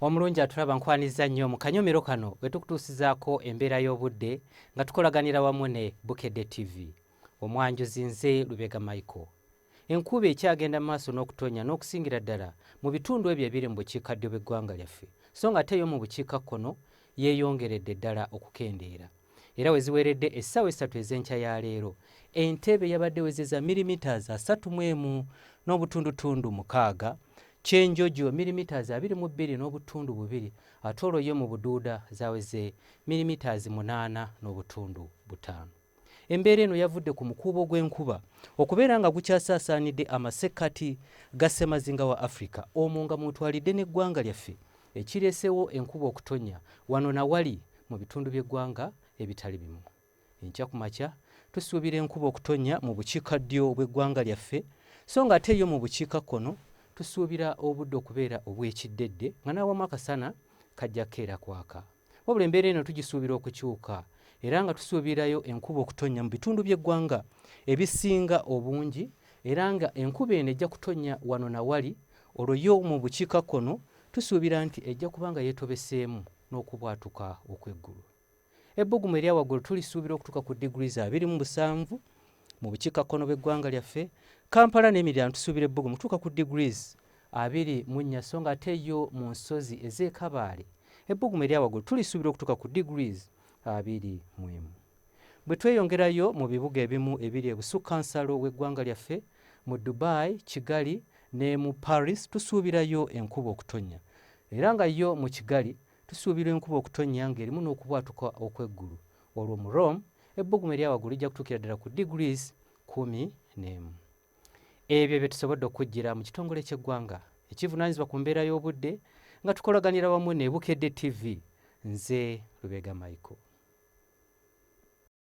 Omulungi atulaba nkwaniza nnyo mu kanyomero kano bwe tukutuusizaako embeera y'obudde nga tukolaganira wamu ne Bukedde TV. Omwanjuzi nze Lubega Michael. Enkuba ekyagenda maaso n'okutonya n'okusingira ddala mu bitundu ebyo ebiri mu bukiikaddyo bw'eggwanga lyaffe, so nga ate yo mu bukiikakkono yeeyongeredde ddala okukendeera. Era we ziweredde essaawa 3 ez'enkya ya leero, Entebbe yabadde wezeza milimitaazi 31 n'obutundutundu 6, Kyenjojo milimitaazi 22 n'obutundu 2, ate olwo yo mu Buduuda zaweze milimitaazi 8 n'obutundu 5. Embeera eno yavudde ku mukuubo gw'enkuba okubeera nga gukyasaasaanidde amasekkati ga Ssemazinga wa Afrika, omwo nga mwetwalidde n'eggwanga lyaffe, ekireesewo enkuba okutonya wano na wali mu bitundu by'eggwanga ebitali bimu. Enkya ku makya tusuubira enkuba okutonya mu bukiikaddyo bw'eggwanga lyaffe, so nga ate yo mu bukiikakkono tusuubira obudde okubeera obw'ekiddedde nga n'awamu akasana kajja keera kwaka. Wabula embeera eno tugisuubira okukyuka era nga tusuubirayo enkuba okutonya mu bitundu by'eggwanga ebisinga obungi, era nga enkuba eno ejja kutonya wano na wali, olwo yo mu bukiikakkono tusuubira nti ejja kuba nga yeetobeseemu n'okubwatuka okw'eggulu. Ebbugumu erya waggulu tulisuubira okutuuka ku degrees 27 mu bukiikakkono bw'eggwanga lyaffe. Kampala n'emiriraano tusuubira ebbugumu kutuuka ku degrees 24, so nga ate yo mu nsozi ez'e Kabaale ebbugumu erya waggulu tulisuubira okutuuka ku degrees 21. Bwe tweyongerayo mu bibuga ebimu ebiri ebusukkansalo w'eggwanga lyaffe, mu Dubai, Kigali ne mu Paris tusuubirayo enkuba okutonya, era nga yo mu Kigali tusuubira enkuba okutonya ng'erimu n'okubwatuka okw'eggulu. Olwo mu Rome ebbugumu erya waggulu lijja kutuukira ddala ku degrees 11. Ebyo bye tusobodde okujjira mu kitongole ky'eggwanga ekivunaanyizibwa ku mbeera y'obudde nga tukolaganira wamu ne Bukedde TV. Nze Lubega Michael.